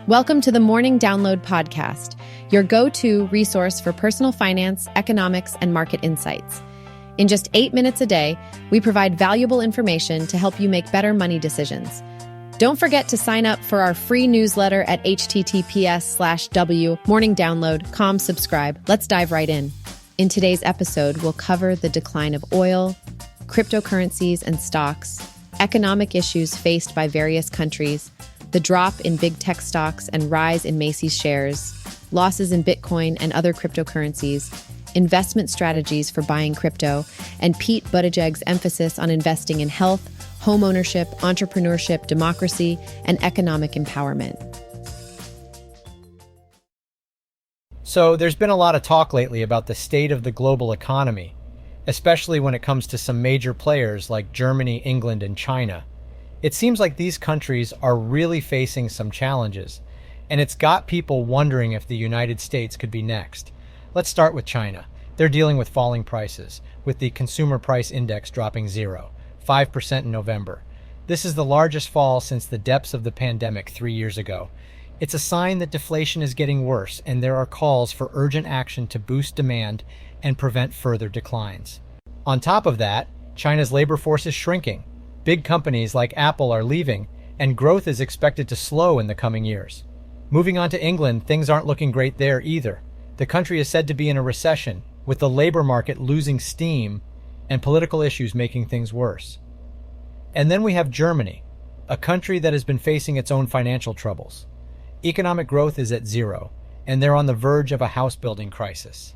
Welcome to the Morning Download Podcast, your go-to resource for personal finance, economics, and market insights. In just 8 minutes a day, we provide valuable information to help you make better money decisions. Don't forget to sign up for our free newsletter at https://w.morningdownload.com. Subscribe. Let's dive right in. In today's episode, we'll cover the decline of oil, cryptocurrencies and stocks, economic issues faced by various countries, the drop in big tech stocks and rise in Macy's shares, losses in Bitcoin and other cryptocurrencies, investment strategies for buying crypto, and Pete Buttigieg's emphasis on investing in health, home ownership, entrepreneurship, democracy, and economic empowerment. So there's been a lot of talk lately about the state of the global economy, especially when it comes to some major players like Germany, England, and China. It seems like these countries are really facing some challenges, and it's got people wondering if the United States could be next. Let's start with China. They're dealing with falling prices, with the consumer price index dropping 5% in November. This is the largest fall since the depths of the pandemic 3 years ago. It's a sign that deflation is getting worse, and there are calls for urgent action to boost demand and prevent further declines. On top of that, China's labor force is shrinking. Big companies like Apple are leaving, and growth is expected to slow in the coming years. Moving on to England, things aren't looking great there either. The country is said to be in a recession, with the labor market losing steam and political issues making things worse. And then we have Germany, a country that has been facing its own financial troubles. Economic growth is at 0, and they're on the verge of a house-building crisis.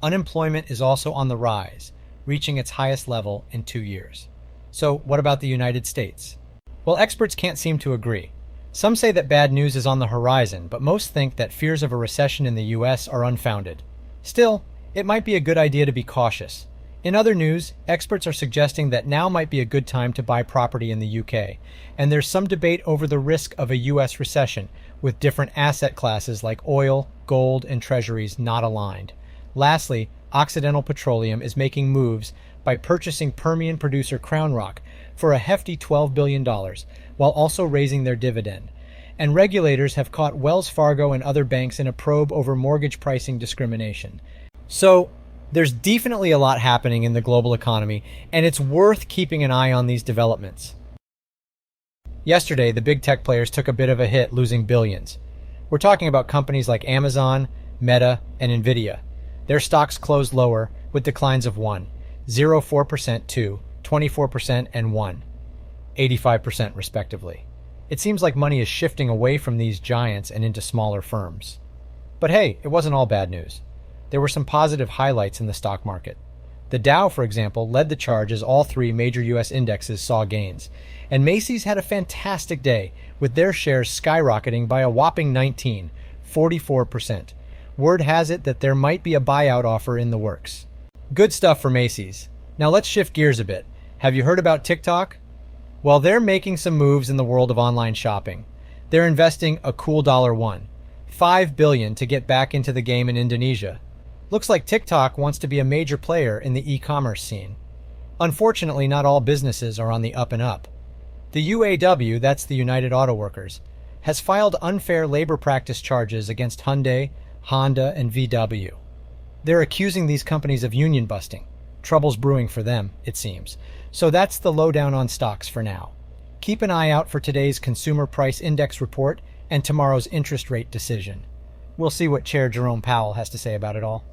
Unemployment is also on the rise, reaching its highest level in 2 years. So what about the United States? Well, experts can't seem to agree. Some say that bad news is on the horizon, but most think that fears of a recession in the US are unfounded. Still, it might be a good idea to be cautious. In other news, experts are suggesting that now might be a good time to buy property in the UK, and there's some debate over the risk of a US recession, with different asset classes like oil, gold, and treasuries not aligned. Lastly, Occidental Petroleum is making moves by purchasing Permian producer Crown Rock for a hefty $12 billion, while also raising their dividend. And regulators have caught Wells Fargo and other banks in a probe over mortgage pricing discrimination. So, there's definitely a lot happening in the global economy, and it's worth keeping an eye on these developments. Yesterday, the big tech players took a bit of a hit, losing billions. We're talking about companies like Amazon, Meta, and Nvidia. Their stocks closed lower, with declines of 0.04%, 24%, and 85% respectively. It seems like money is shifting away from these giants and into smaller firms. But hey, it wasn't all bad news. There were some positive highlights in the stock market. The Dow, for example, led the charge as all 3 major U.S. indexes saw gains. And Macy's had a fantastic day, with their shares skyrocketing by a whopping 44%. Word has it that there might be a buyout offer in the works. Good stuff for Macy's. Now let's shift gears a bit. Have you heard about TikTok? Well, they're making some moves in the world of online shopping. They're investing a cool $5 billion to get back into the game in Indonesia. Looks like TikTok wants to be a major player in the e-commerce scene. Unfortunately, not all businesses are on the up and up. The UAW, that's the United Auto Workers, has filed unfair labor practice charges against Hyundai, Honda, and VW. They're accusing these companies of union busting. Trouble's brewing for them, it seems. So that's the lowdown on stocks for now. Keep an eye out for today's Consumer Price Index report and tomorrow's interest rate decision. We'll see what Chair Jerome Powell has to say about it all.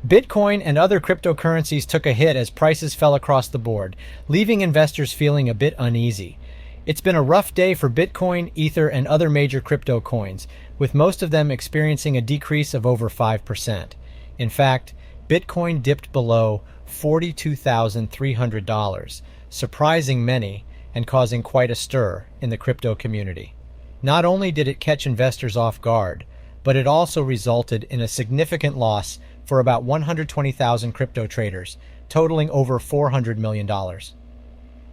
Bitcoin and other cryptocurrencies took a hit as prices fell across the board, leaving investors feeling a bit uneasy. It's been a rough day for Bitcoin, Ether, and other major crypto coins, with most of them experiencing a decrease of over 5%. In fact, Bitcoin dipped below $42,300, surprising many and causing quite a stir in the crypto community. Not only did it catch investors off guard, but it also resulted in a significant loss for about 120,000 crypto traders, totaling over $400 million.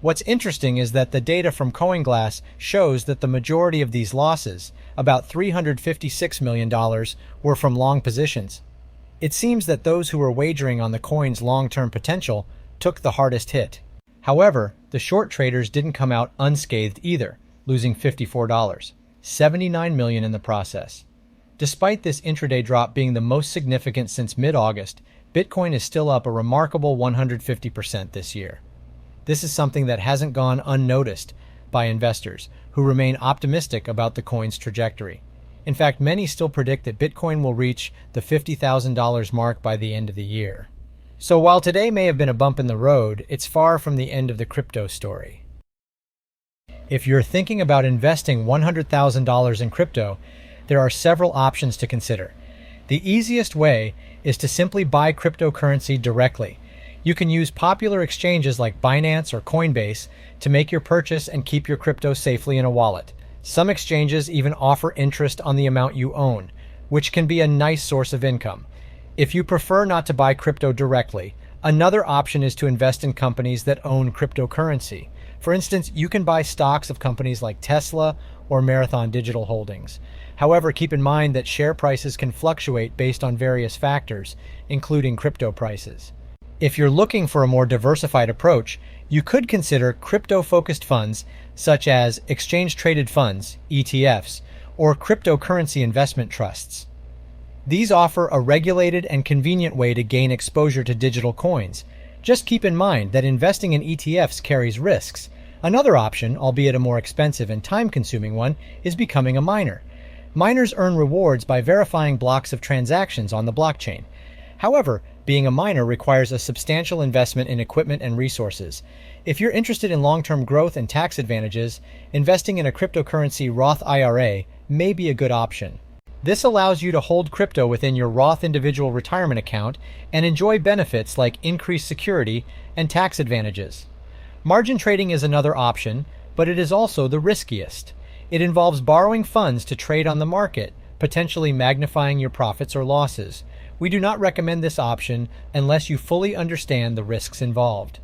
What's interesting is that the data from CoinGlass shows that the majority of these losses, about $356 million, were from long positions. It seems that those who were wagering on the coin's long-term potential took the hardest hit. However, the short traders didn't come out unscathed either, losing $54. $79 million in the process. Despite this intraday drop being the most significant since mid-August, Bitcoin is still up a remarkable 150% this year. This is something that hasn't gone unnoticed by investors, who remain optimistic about the coin's trajectory. In fact, many still predict that Bitcoin will reach the $50,000 mark by the end of the year. So while today may have been a bump in the road, it's far from the end of the crypto story. If you're thinking about investing $100,000 in crypto, there are several options to consider. The easiest way is to simply buy cryptocurrency directly. You can use popular exchanges like Binance or Coinbase to make your purchase and keep your crypto safely in a wallet. Some exchanges even offer interest on the amount you own, which can be a nice source of income. If you prefer not to buy crypto directly, another option is to invest in companies that own cryptocurrency. For instance, you can buy stocks of companies like Tesla or Marathon Digital Holdings. However, keep in mind that share prices can fluctuate based on various factors, including crypto prices. If you're looking for a more diversified approach, you could consider crypto-focused funds such as exchange-traded funds, ETFs, or cryptocurrency investment trusts. These offer a regulated and convenient way to gain exposure to digital coins. Just keep in mind that investing in ETFs carries risks. Another option, albeit a more expensive and time-consuming one, is becoming a miner. Miners earn rewards by verifying blocks of transactions on the blockchain. However, being a miner requires a substantial investment in equipment and resources. If you're interested in long-term growth and tax advantages, investing in a cryptocurrency Roth IRA may be a good option. This allows you to hold crypto within your Roth individual retirement account and enjoy benefits like increased security and tax advantages. Margin trading is another option, but it is also the riskiest. It involves borrowing funds to trade on the market, potentially magnifying your profits or losses. We do not recommend this option unless you fully understand the risks involved.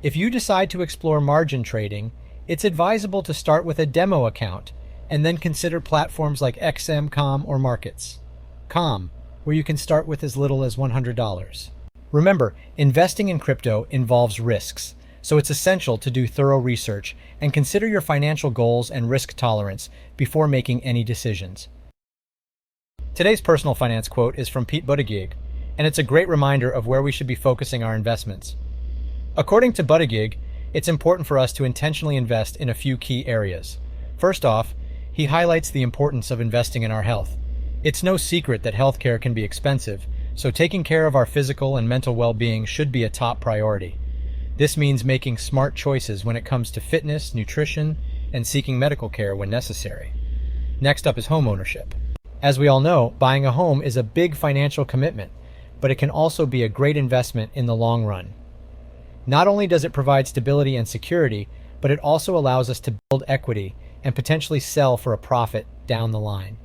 If you decide to explore margin trading, it's advisable to start with a demo account and then consider platforms like XM.com or Markets.com, where you can start with as little as $100. Remember, investing in crypto involves risks, so it's essential to do thorough research and consider your financial goals and risk tolerance before making any decisions. Today's personal finance quote is from Pete Buttigieg, and it's a great reminder of where we should be focusing our investments. According to Buttigieg, it's important for us to intentionally invest in a few key areas. First off, he highlights the importance of investing in our health. It's no secret that healthcare can be expensive, so taking care of our physical and mental well-being should be a top priority. This means making smart choices when it comes to fitness, nutrition, and seeking medical care when necessary. Next up is home ownership. As we all know, buying a home is a big financial commitment, but it can also be a great investment in the long run. Not only does it provide stability and security, but it also allows us to build equity and potentially sell for a profit down the line.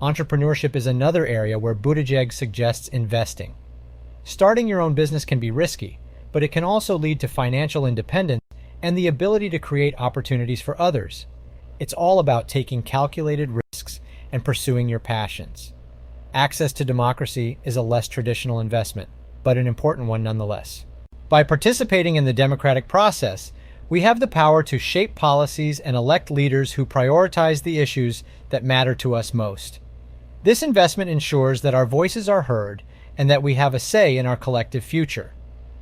Entrepreneurship is another area where Buttigieg suggests investing. Starting your own business can be risky, but it can also lead to financial independence and the ability to create opportunities for others. It's all about taking calculated risks and pursuing your passions. Access to democracy is a less traditional investment, but an important one nonetheless. By participating in the democratic process, we have the power to shape policies and elect leaders who prioritize the issues that matter to us most. This investment ensures that our voices are heard and that we have a say in our collective future.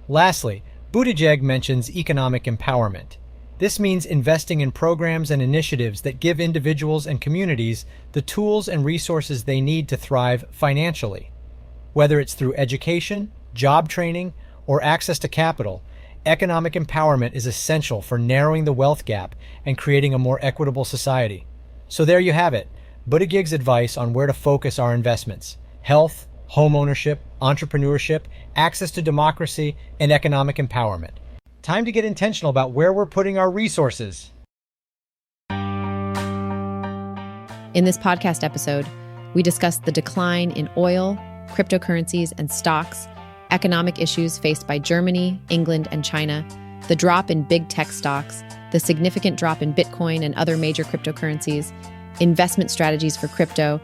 Lastly, Buttigieg mentions economic empowerment. This means investing in programs and initiatives that give individuals and communities the tools and resources they need to thrive financially. Whether it's through education, job training, or access to capital, economic empowerment is essential for narrowing the wealth gap and creating a more equitable society. So there you have it, Buttigieg's advice on where to focus our investments: health, home ownership, entrepreneurship, access to democracy, and economic empowerment. Time to get intentional about where we're putting our resources. In this podcast episode, we discussed the decline in oil, cryptocurrencies, and stocks, economic issues faced by Germany, England, and China, the drop in big tech stocks, the significant drop in Bitcoin and other major cryptocurrencies, investment strategies for crypto,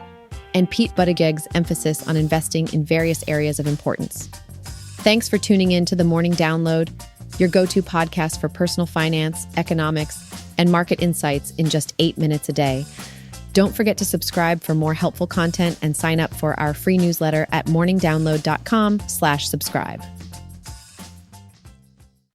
and Pete Buttigieg's emphasis on investing in various areas of importance. Thanks for tuning in to the Morning Download, your go-to podcast for personal finance, economics, and market insights in just 8 minutes a day. Don't forget to subscribe for more helpful content and sign up for our free newsletter at morningdownload.com/subscribe.